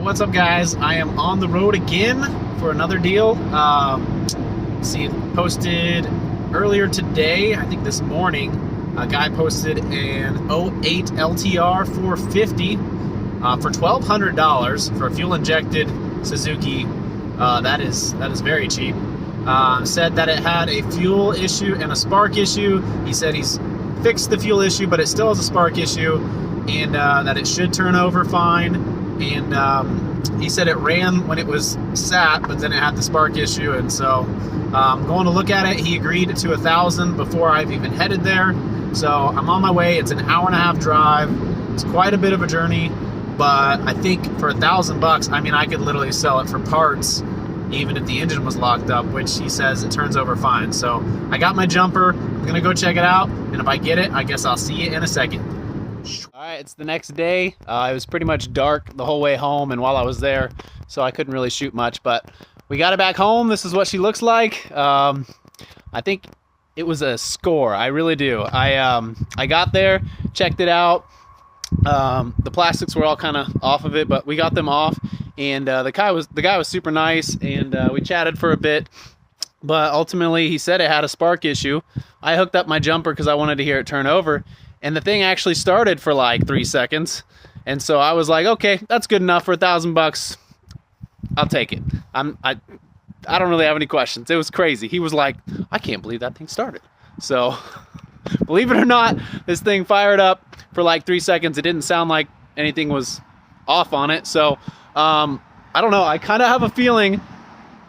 What's up, guys? I am on the road again for another deal. Posted earlier today, I think this morning, a guy posted an 08 LTR450 for $1,200 for a fuel-injected Suzuki. That is very cheap. Said that it had a fuel issue and a spark issue. He said he's fixed the fuel issue, but it still has a spark issue, and that it should turn over fine. And he said it ran when it was sat, but then it had the spark issue. And so I'm going to look at it. He agreed to $1,000 before I've even headed there. So I'm on my way. It's an hour-and-a-half drive. It's quite a bit of a journey, but I think for $1,000, I mean, I could literally sell it for parts, even if the engine was locked up, which he says it turns over fine. So I got my jumper. I'm gonna go check it out, and if I get it, I guess I'll see you in a second. All right, it's the next day. It was pretty much dark the whole way home, and while I was there, so I couldn't really shoot much, but we got it back home. This is what she looks like. I think it was a score. I really do. I got there, checked it out. The plastics were all kind of off of it, but we got them off, and the guy was super nice, and we chatted for a bit. But ultimately, he said it had a spark issue. I hooked up my jumper because I wanted to hear it turn over, and the thing actually started for like 3 seconds. And so I was like, okay, that's good enough for $1,000. I'll take it. I don't really have any questions. It was crazy. He was like, I can't believe that thing started. So believe it or not, this thing fired up for like 3 seconds. It didn't sound like anything was off on it. So I don't know. I kind of have a feeling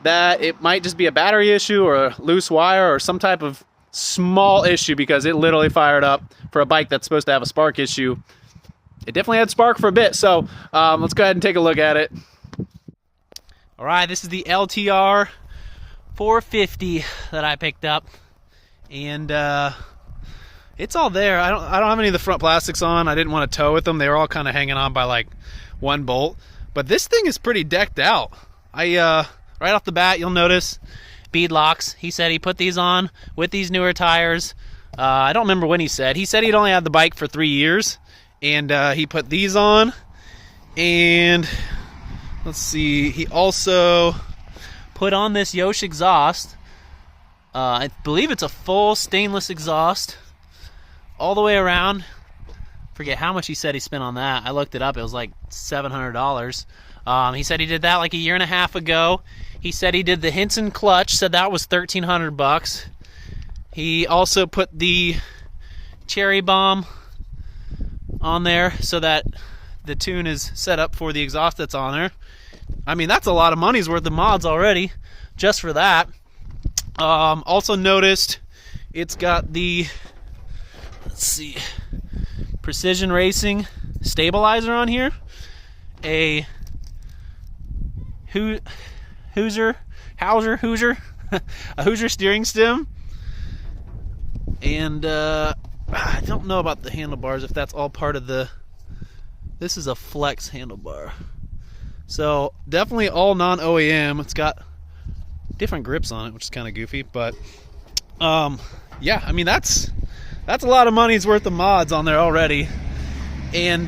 that it might just be a battery issue or a loose wire or some type of small issue, because it literally fired up for a bike that's supposed to have a spark issue. It definitely had spark for a bit. So let's go ahead and take a look at it. All right, this is the LTR 450 that I picked up, and it's all there. I don't have any of the front plastics on. I didn't want to tow with them. They were all kind of hanging on by like one bolt. But this thing is pretty decked out. Right off the bat, you'll notice bead locks. He said he put these on with these newer tires. I don't remember when he said. He said he'd only had the bike for 3 years, and he put these on. And let's see, he also put on this Yosh exhaust. I believe it's a full stainless exhaust all the way around. Forget how much he said he spent on that. I looked it up. It was like $700. He said he did that like a year and a half ago. He said he did the Hinson clutch, said that was $1,300. He also put the cherry bomb on there so that the tune is set up for the exhaust that's on there. I mean, that's a lot of money's worth of mods already just for that. Also noticed it's got the, let's see, Precision Racing stabilizer on here, a Hoosier a Hoosier steering stem, and I don't know about the handlebars, if that's all part of the, this is a flex handlebar, so definitely all non-OEM. It's got different grips on it, which is kind of goofy, but yeah, I mean, that's a lot of money's worth of mods on there already. And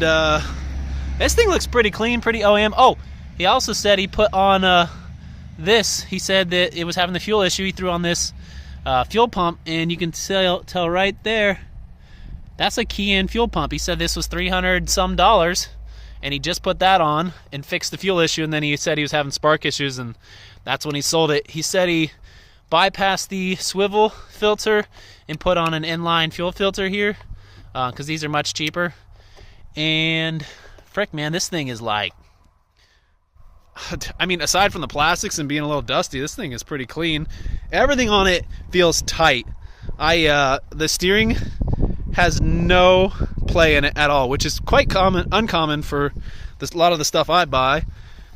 this thing looks pretty clean, pretty OEM. Oh, he also said he put on this. He said that it was having the fuel issue. He threw on this fuel pump, and you can tell right there, that's a key-in fuel pump. He said this was $300 some, and he just put that on and fixed the fuel issue, and then he said he was having spark issues, and that's when he sold it. He said he bypassed the swivel filter and put on an inline fuel filter here, because these are much cheaper. And frick, man, this thing is like, I mean, aside from the plastics and being a little dusty, this thing is pretty clean. Everything on it feels tight. The steering has no play in it at all, which is quite uncommon for a lot of the stuff I buy.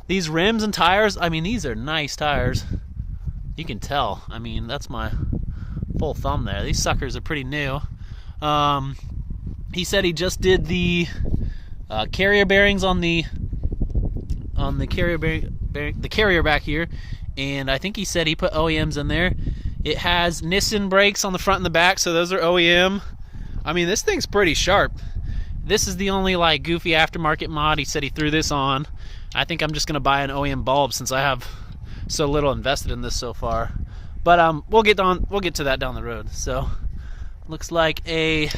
These rims and tires, I mean, these are nice tires. You can tell. I mean, that's my full thumb there. These suckers are pretty new. He said he just did the carrier bearings on the carrier back here, and I think he said he put OEMs in there. It has Nissan brakes on the front and the back, so those are OEM. I mean, this thing's pretty sharp. this is the only like goofy aftermarket mod he said he threw this on. I think I'm just gonna buy an OEM bulb since I have so little invested in this so far. But we'll get to that down the road. So looks like I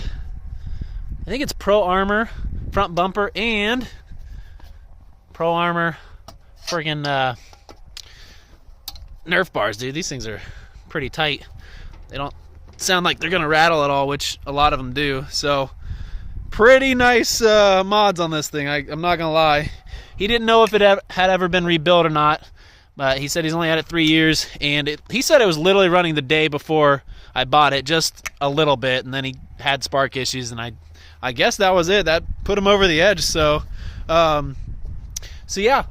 think it's Pro Armor front bumper and Pro Armor friggin' Nerf bars, dude. These things are pretty tight. They don't sound like they're gonna rattle at all, which a lot of them do. So pretty nice mods on this thing. I'm not gonna lie. He didn't know if it had ever been rebuilt or not, but he said he's only had it 3 years, and he said it was literally running the day before I bought it, just a little bit, and then he had spark issues, and I guess that was it. That put him over the edge. So yeah,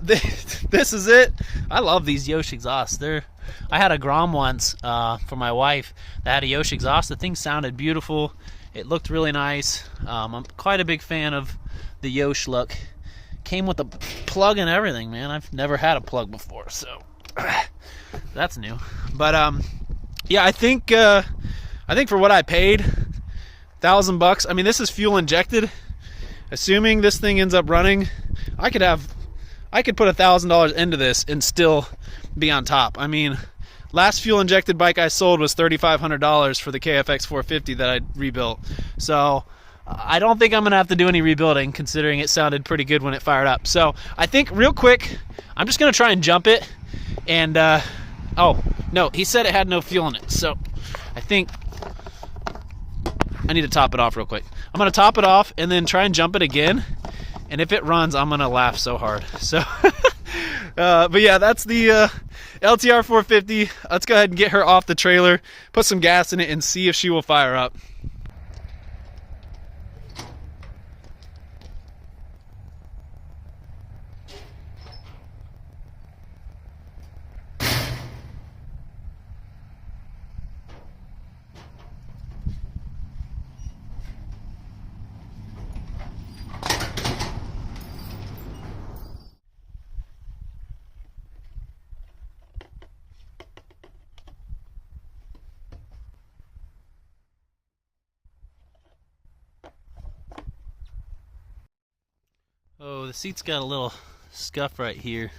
this is it. I love these Yosh exhausts. I had a Grom once for my wife that had a Yosh exhaust. The thing sounded beautiful. It looked really nice. I'm quite a big fan of the Yosh look. Came with a plug and everything, man. I've never had a plug before, so that's new. But yeah, I think for what I paid, $1,000. I mean, this is fuel injected. Assuming this thing ends up running, I could put $1,000 into this and still be on top. I mean, last fuel injected bike I sold was $3,500 for the KFX450 that I rebuilt. So I don't think I'm gonna have to do any rebuilding, considering it sounded pretty good when it fired up. So I think real quick, I'm just gonna try and jump it. And oh no, he said it had no fuel in it. So I think I need to top it off real quick. I'm gonna top it off and then try and jump it again. And if it runs, I'm gonna laugh so hard. So, but yeah, that's the LTR450. Let's go ahead and get her off the trailer, put some gas in it, and see if she will fire up. Oh, the seat's got a little scuff right here,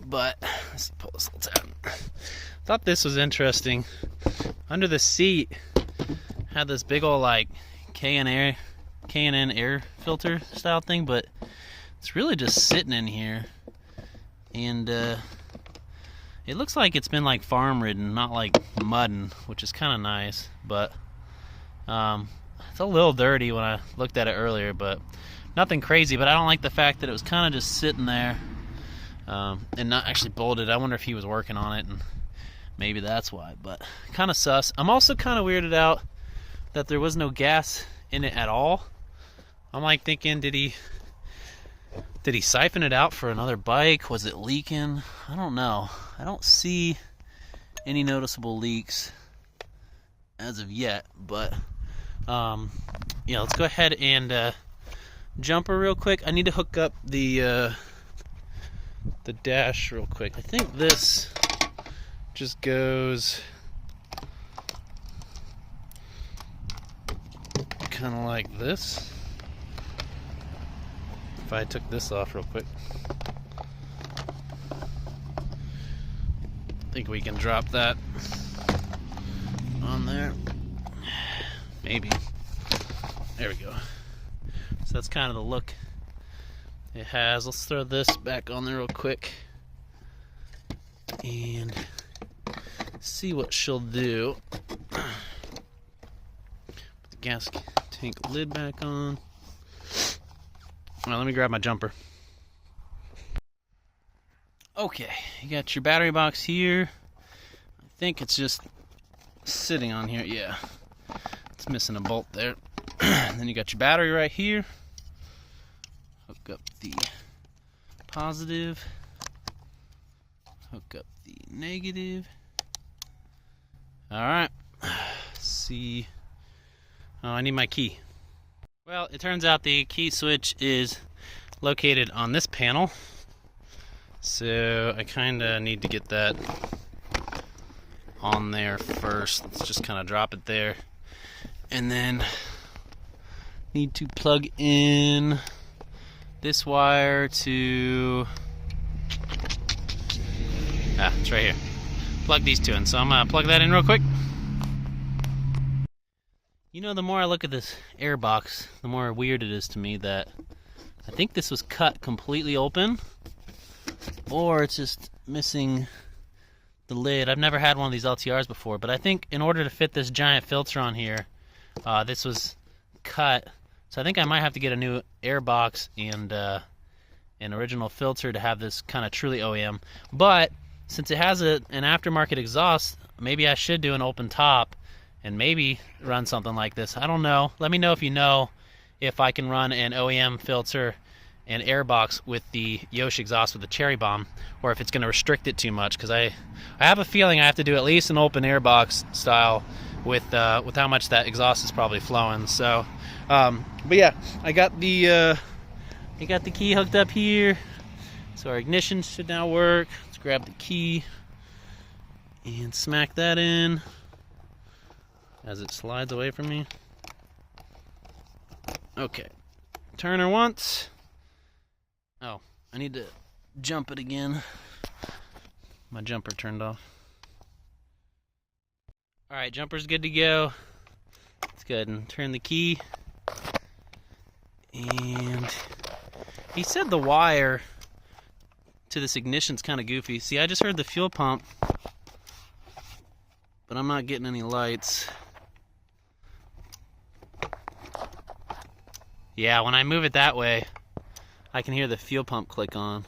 but let's pull this little tab. Thought this was interesting. Under the seat had this big old like K&N air filter style thing, but it's really just sitting in here, and it looks like it's been like farm ridden, not like mudding, which is kind of nice. But it's a little dirty when I looked at it earlier, but nothing crazy. But I don't like the fact that it was kind of just sitting there and not actually bolted. I wonder if he was working on it, and maybe that's why. But kind of sus. I'm also kind of weirded out that there was no gas in it at all. I'm like thinking, did he siphon it out for another bike? Was it leaking? I don't know. I don't see any noticeable leaks as of yet. But yeah, let's go ahead and jump her real quick. I need to hook up the dash real quick. I think this just goes kind of like this. If I took this off real quick, I think we can drop that on there. Maybe. There we go. So that's kind of the look it has. Let's throw this back on there real quick and see what she'll do. Put the gas tank lid back on. Well, let me grab my jumper. Okay, you got your battery box here. I think it's just sitting on here. Yeah, it's missing a bolt there. And then you got your battery right here. Hook up the positive. Hook up the negative. Alright. See. Oh, I need my key. Well, it turns out the key switch is located on this panel. So I kind of need to get that on there first. Let's just kind of drop it there. And then need to plug in this wire to... it's right here. Plug these two in. So I'm going to plug that in real quick. You know, the more I look at this air box, the more weird it is to me that I think this was cut completely open, or it's just missing the lid. I've never had one of these LTRs before, but I think in order to fit this giant filter on here, this was cut. So I think I might have to get a new air box and an original filter to have this kind of truly OEM. But since it has an aftermarket exhaust, maybe I should do an open top and maybe run something like this. I don't know. Let me know if you know if I can run an OEM filter and air box with the Yosh exhaust with the cherry bomb, or if it's going to restrict it too much, because I have a feeling I have to do at least an open air box style with how much that exhaust is probably flowing. So, but yeah, I got the key hooked up here, so our ignition should now work. Let's grab the key and smack that in as it slides away from me. Okay, turn her once. Oh, I need to jump it again. My jumper turned off. Alright, jumper's good to go. Let's go ahead and turn the key. And he said the wire to this ignition's kind of goofy. See, I just heard the fuel pump, but I'm not getting any lights. Yeah, when I move it that way, I can hear the fuel pump click on.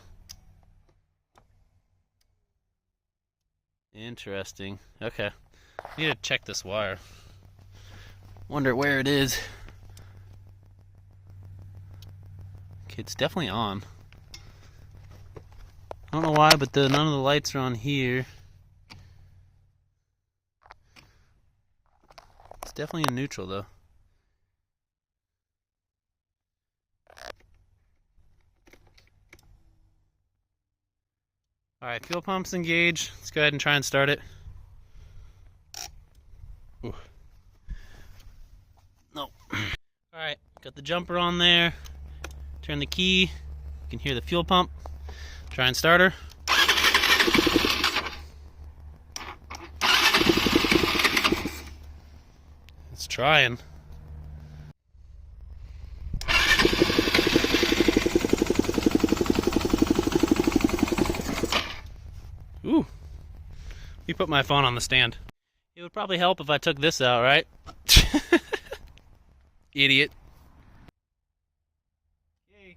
Interesting. Okay. I need to check this wire. Wonder where it is. Okay, it's definitely on. I don't know why, but none of the lights are on here. It's definitely in neutral though. Alright, fuel pump's engaged. Let's go ahead and try and start it. Ooh. No. Alright, got the jumper on there. Turn the key. You can hear the fuel pump. Try and start her. It's trying. Ooh. Let me put my phone on the stand. It would probably help if I took this out, right? Idiot. Yay.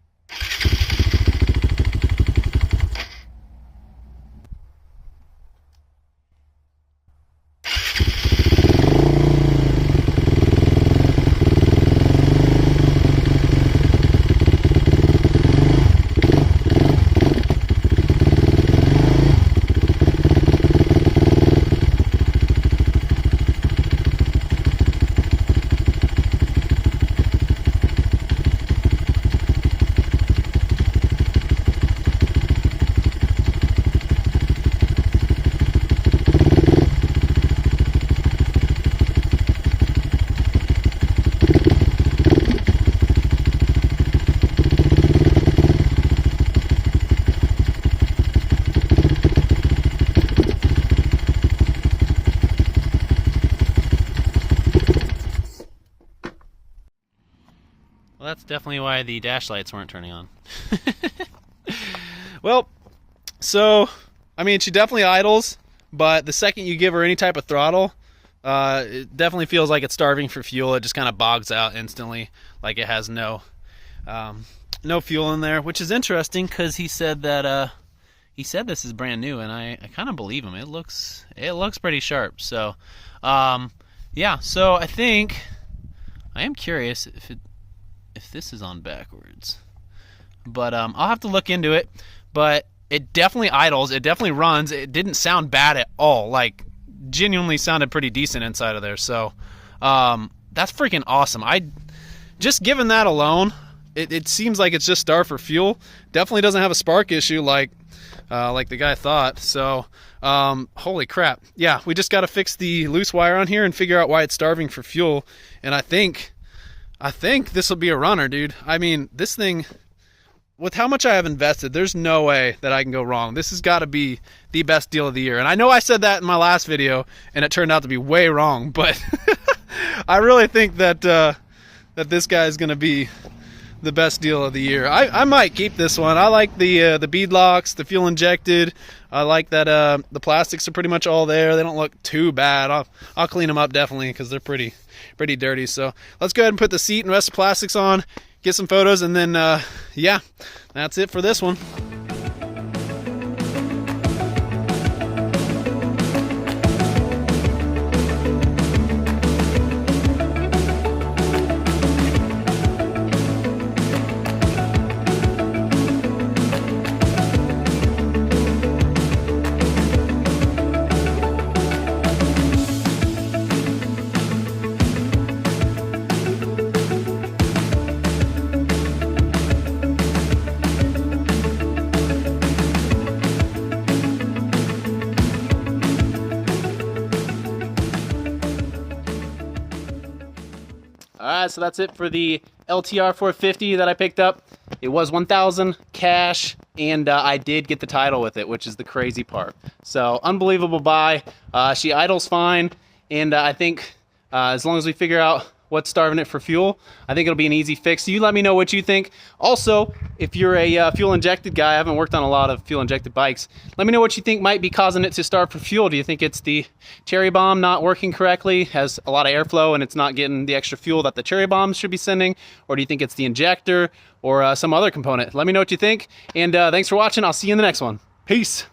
Well, that's definitely why the dash lights weren't turning on. Well, so, I mean, she definitely idles, but the second you give her any type of throttle, it definitely feels like it's starving for fuel. It just kind of bogs out instantly, like it has no fuel in there, which is interesting because he said that this is brand new, and I kind of believe him. It looks pretty sharp. So, yeah. So I think I am curious if this is on backwards, but I'll have to look into it. But it definitely idles. It definitely runs. It didn't sound bad at all. Like, genuinely sounded pretty decent inside of there. So that's freaking awesome. Just given that alone, it seems like it's just starved for fuel. Definitely doesn't have a spark issue like the guy thought. So holy crap. Yeah, we just got to fix the loose wire on here and figure out why it's starving for fuel. And I think I think this will be a runner, dude. I mean, this thing, with how much I have invested, there's no way that I can go wrong. This has got to be the best deal of the year. And I know I said that in my last video, and it turned out to be way wrong, but I really think that that this guy is going to be the best deal of the year. I might keep this one. I like the bead locks, the fuel injected. I like that the plastics are pretty much all there. They don't look too bad. I'll clean them up definitely because they're pretty dirty. So let's go ahead and put the seat and rest of the plastics on, get some photos, and then yeah, that's it for this one. Alright, so that's it for the LTR450 that I picked up. It was $1,000 cash, and I did get the title with it, which is the crazy part. So, unbelievable buy. She idles fine, and I think as long as we figure out what's starving it for fuel, I think it'll be an easy fix. So you let me know what you think. Also, if you're a fuel-injected guy, I haven't worked on a lot of fuel-injected bikes, let me know what you think might be causing it to starve for fuel. Do you think it's the cherry bomb not working correctly, has a lot of airflow, and it's not getting the extra fuel that the cherry bombs should be sending? Or do you think it's the injector or some other component? Let me know what you think, and thanks for watching. I'll see you in the next one. Peace.